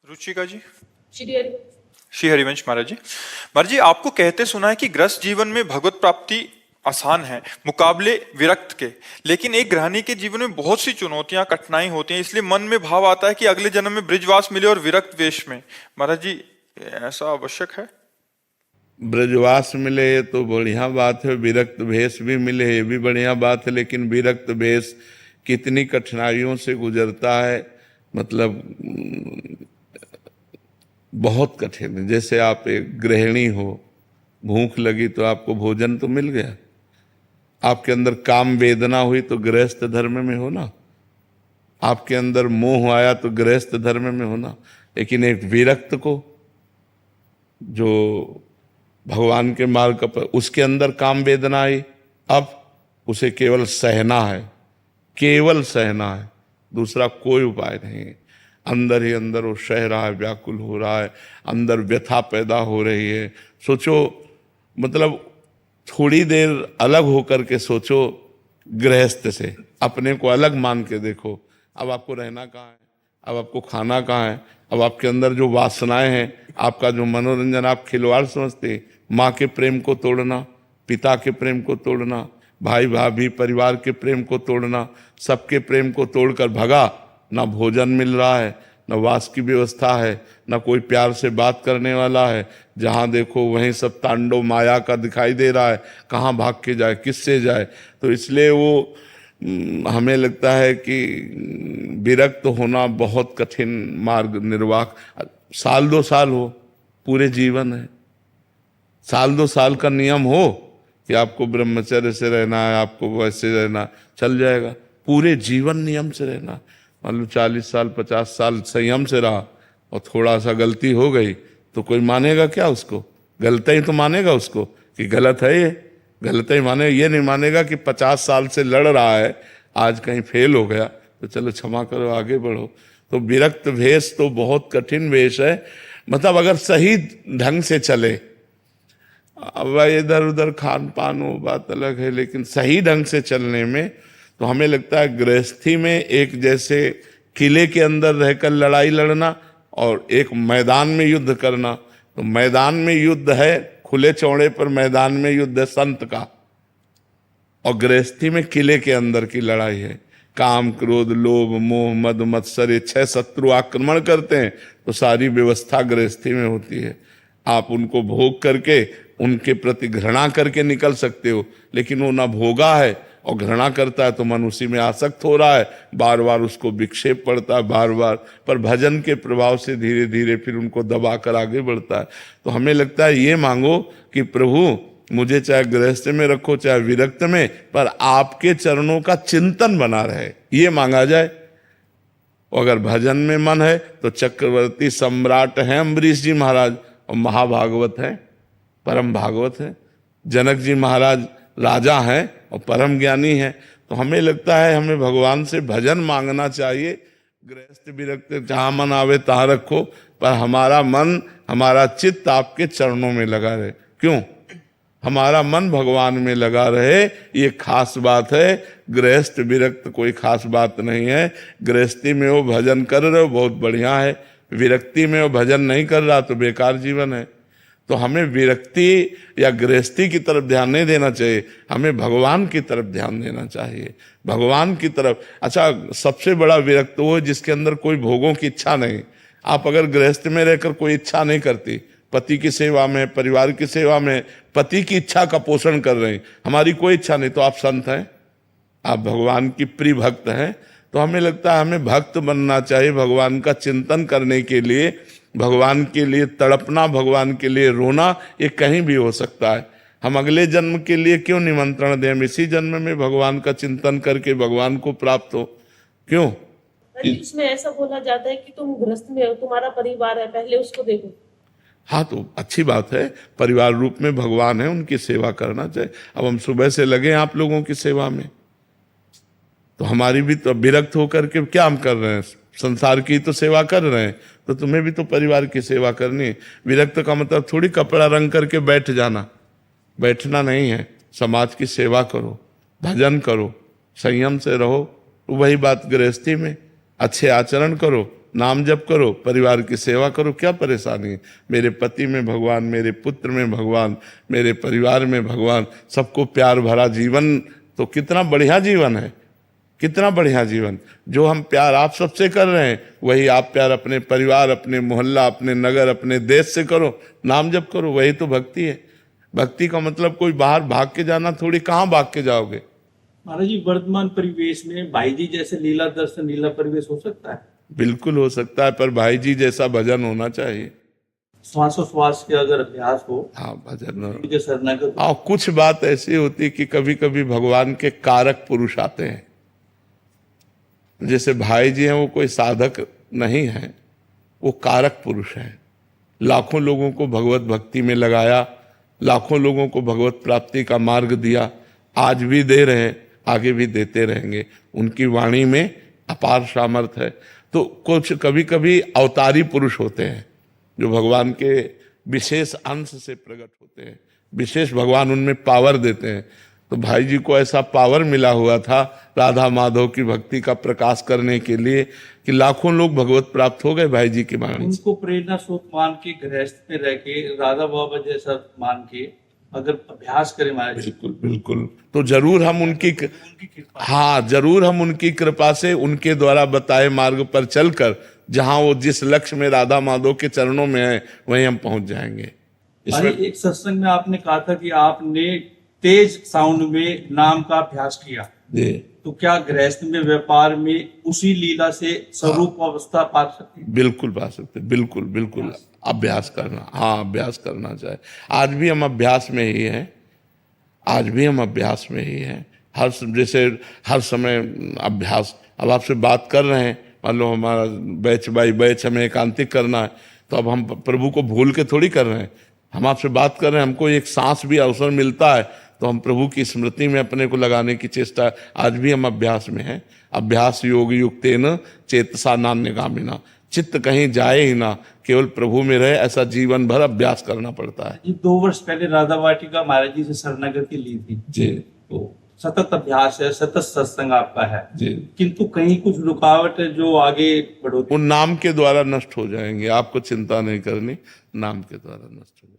रुचिका जी। श्री हरि। श्री हरिवंश महाराज जी। महाराज जी, आपको कहते सुना है कि गृहस्थ जीवन में भगवत प्राप्ति आसान है मुकाबले विरक्त के, लेकिन एक गृहिणी के जीवन में बहुत सी चुनौतियां कठिनाई होती हैं, इसलिए मन में भाव आता है कि अगले जन्म में ब्रिजवास मिले और विरक्त वेश में। महाराज जी, ऐसा आवश्यक है? ब्रजवास मिले तो बढ़िया बात है, विरक्त भेष भी मिले ये भी बढ़िया बात है, लेकिन विरक्त भेष कितनी कठिनाइयों से गुजरता है, मतलब बहुत कठिन है। जैसे आप एक गृहिणी हो, भूख लगी तो आपको भोजन तो मिल गया, आपके अंदर काम वेदना हुई तो गृहस्थ धर्म में हो ना, आपके अंदर मोह आया तो गृहस्थ धर्म में होना। लेकिन एक विरक्त को जो भगवान के मार्ग पर, उसके अंदर काम वेदना आई, अब उसे केवल सहना है, केवल सहना है, दूसरा कोई उपाय नहीं है। अंदर ही अंदर वो सह रहा है, व्याकुल हो रहा है, अंदर व्यथा पैदा हो रही है। सोचो, मतलब थोड़ी देर अलग होकर के सोचो, गृहस्थ से अपने को अलग मान के देखो। अब आपको रहना कहाँ है, अब आपको खाना कहाँ है, अब आपके अंदर जो वासनाएं हैं, आपका जो मनोरंजन आप खिलवाड़ समझते, माँ के प्रेम को तोड़ना, पिता के प्रेम को तोड़ना, भाई भाभी परिवार के प्रेम को तोड़ना, सबके प्रेम को तोड़कर भगा। ना भोजन मिल रहा है, न वास की व्यवस्था है, न कोई प्यार से बात करने वाला है, जहाँ देखो वहीं सब तांडव माया का दिखाई दे रहा है, कहाँ भाग के जाए, किससे जाए। तो इसलिए वो हमें लगता है कि विरक्त होना बहुत कठिन मार्ग निर्वाह। साल दो साल हो, पूरे जीवन है, साल दो साल का नियम हो कि आपको ब्रह्मचर्य से रहना है, आपको वैसे रहना, चल जाएगा। पूरे जीवन नियम से रहना, मान लो 40 साल 50 साल संयम से रहा और थोड़ा सा गलती हो गई तो कोई मानेगा क्या उसको? गलत ही तो मानेगा उसको कि गलत है, ये गलत ही माने। ये नहीं मानेगा कि 50 साल से लड़ रहा है, आज कहीं फेल हो गया तो चलो क्षमा करो, आगे बढ़ो। तो विरक्त भेष तो बहुत कठिन वेश है, मतलब अगर सही ढंग से चले। अब इधर उधर खान पान वो बात अलग है, लेकिन सही ढंग से चलने में तो हमें लगता है गृहस्थी में एक जैसे किले के अंदर रहकर लड़ाई लड़ना और एक मैदान में युद्ध करना। तो मैदान में युद्ध है, खुले चौड़े पर मैदान में युद्ध है संत का, और गृहस्थी में किले के अंदर की लड़ाई है। काम क्रोध लोभ मोह मद मत्सर ये 6 शत्रु आक्रमण करते हैं, तो सारी व्यवस्था गृहस्थी में होती है। आप उनको भोग करके उनके प्रति घृणा करके निकल सकते हो, लेकिन वो ना भोगा है और घृणा करता है तो मन उसी में आसक्त हो रहा है, बार बार उसको विक्षेप पड़ता है, बार बार। पर भजन के प्रभाव से धीरे धीरे फिर उनको दबाकर आगे बढ़ता है। तो हमें लगता है ये मांगो कि प्रभु मुझे चाहे गृहस्थ में रखो चाहे विरक्त में, पर आपके चरणों का चिंतन बना रहे, ये मांगा जाए। अगर भजन में मन है तो चक्रवर्ती सम्राट हैं अम्बरीश जी महाराज, और महाभागवत है, परम भागवत है। जनक जी महाराज राजा हैं और परम ज्ञानी हैं। तो हमें लगता है हमें भगवान से भजन मांगना चाहिए। गृहस्थ विरक्त जहाँ मन आवे तहाँ रखो, पर हमारा मन हमारा चित्त आपके चरणों में लगा रहे। क्यों? हमारा मन भगवान में लगा रहे, ये खास बात है। गृहस्थ विरक्त कोई खास बात नहीं है। गृहस्थी में वो भजन कर रहे हो बहुत बढ़िया है, विरक्ति में वो भजन नहीं कर रहा तो बेकार जीवन है। तो हमें विरक्ति या गृहस्थी की तरफ ध्यान नहीं देना चाहिए, हमें भगवान की तरफ ध्यान देना चाहिए, भगवान की तरफ। अच्छा, सबसे बड़ा विरक्त वो है जिसके अंदर कोई भोगों की इच्छा नहीं। आप अगर गृहस्थ में रहकर कोई इच्छा नहीं करती, पति की सेवा में, परिवार की सेवा में, पति की इच्छा का पोषण कर रहे हैं, हमारी कोई इच्छा नहीं, तो आप संत हैं, आप भगवान की प्रिय भक्त हैं। तो हमें लगता है हमें भक्त बनना चाहिए, भगवान का चिंतन करने के लिए, भगवान के लिए तड़पना, भगवान के लिए रोना, ये कहीं भी हो सकता है। हम अगले जन्म के लिए क्यों निमंत्रण दें? हम इसी जन्म में भगवान का चिंतन करके भगवान को प्राप्त हो। क्यों? इसमें ऐसा बोला जाता है कि तुम गृहस्थ में हो, तुम्हारा परिवार है, पहले उसको देखो। हाँ, तो अच्छी बात है, परिवार रूप में भगवान है, उनकी सेवा करना चाहिए। अब हम सुबह से लगे आप लोगों की सेवा में, तो हमारी भी तो विरक्त होकर के क्या हम कर रहे हैं? संसार की तो सेवा कर रहे हैं, तो तुम्हें भी तो परिवार की सेवा करनी है। विरक्त का मतलब थोड़ी कपड़ा रंग करके बैठ जाना, बैठना नहीं है। समाज की सेवा करो, भजन करो, संयम से रहो। वही बात गृहस्थी में, अच्छे आचरण करो, नाम जप करो, परिवार की सेवा करो, क्या परेशानी है? मेरे पति में भगवान, मेरे पुत्र में भगवान, मेरे परिवार में भगवान, सबको प्यार भरा जीवन, तो कितना बढ़िया जीवन है, कितना बढ़िया जीवन। जो हम प्यार आप सबसे कर रहे हैं, वही आप प्यार अपने परिवार, अपने मोहल्ला, अपने नगर, अपने देश से करो, नाम जप करो, वही तो भक्ति है। भक्ति का मतलब कोई बाहर भाग के जाना थोड़ी, कहाँ भाग के जाओगे? महाराज जी, वर्तमान परिवेश में भाई जी जैसे लीला दर्शन, लीला परिवेश हो सकता है? बिल्कुल हो सकता है, पर भाई जी जैसा भजन होना चाहिए। श्वासोश्वास के अगर अभ्यास हो, हाँ, भजन। के शरणागत हाँ, कुछ बात ऐसी होती है कि कभी कभी भगवान के कारक पुरुष आते हैं। जैसे भाई जी हैं, वो कोई साधक नहीं है, वो कारक पुरुष हैं। लाखों लोगों को भगवत भक्ति में लगाया, लाखों लोगों को भगवत प्राप्ति का मार्ग दिया, आज भी दे रहे हैं, आगे भी देते रहेंगे। उनकी वाणी में अपार सामर्थ्य है। तो कुछ कभी कभी अवतारी पुरुष होते हैं जो भगवान के विशेष अंश से प्रकट होते हैं, विशेष भगवान उनमें पावर देते हैं। तो भाई जी को ऐसा पावर मिला हुआ था राधा माधव की भक्ति का प्रकाश करने के लिए कि लाखों लोग भगवत प्राप्त हो गए भाई जी की वाणी से। उनको प्रेरणा स्रोत मान के, गृहस्थ में रह के, राधा बाबा जैसा मान के अगर अभ्यास करें महाराज जी, बिल्कुल बिल्कुल, तो जरूर हम उनकी कृपा, हाँ, जरूर हम उनकी कृपा से, उनके द्वारा बताए मार्ग पर चलकर जहां वो जिस लक्ष्य में राधा माधव के चरणों में है, वहीं हम पहुंच जाएंगे। अरे एक सत्संग में आपने कहा था कि आपने तेज साउंड में नाम का अभ्यास किया, जी, तो क्या गृहस्थ में, व्यापार में उसी लीला से स्वरूप अवस्था पा सकते हैं? बिल्कुल पा सकते, बिल्कुल बिल्कुल। अभ्यास करना, हाँ, अभ्यास करना चाहिए। आज भी हम अभ्यास में ही हैं, आज भी हम अभ्यास में ही हैं। जैसे हर समय अभ्यास। अब आपसे बात कर रहे हैं, मान लो हमारा बैच बाई बैच हमें एकांतिक करना है, तो अब हम प्रभु को भूल के थोड़ी कर रहे हैं। हम आपसे बात कर रहे हैं, हमको एक सांस भी अवसर मिलता है तो हम प्रभु की स्मृति में अपने को लगाने की चेष्टा। आज भी हम अभ्यास में हैं। अभ्यास योग युक्तेन चेतसा नान्यगामिना, चित्त कहीं जाए ही ना, केवल प्रभु में रहे, ऐसा जीवन भर अभ्यास करना पड़ता है। जी, 2 वर्ष पहले राधा वाटिका महाराज जी से शरणागति ली थी, जी, तो सतत अभ्यास है, सतत सत्संग आपका है, जी। किंतु कहीं कुछ रुकावट है जो आगे बढ़ोतरी? उन नाम के द्वारा नष्ट हो जाएंगे, आपको चिंता नहीं करनी, नाम के द्वारा नष्ट हो जाएंगे।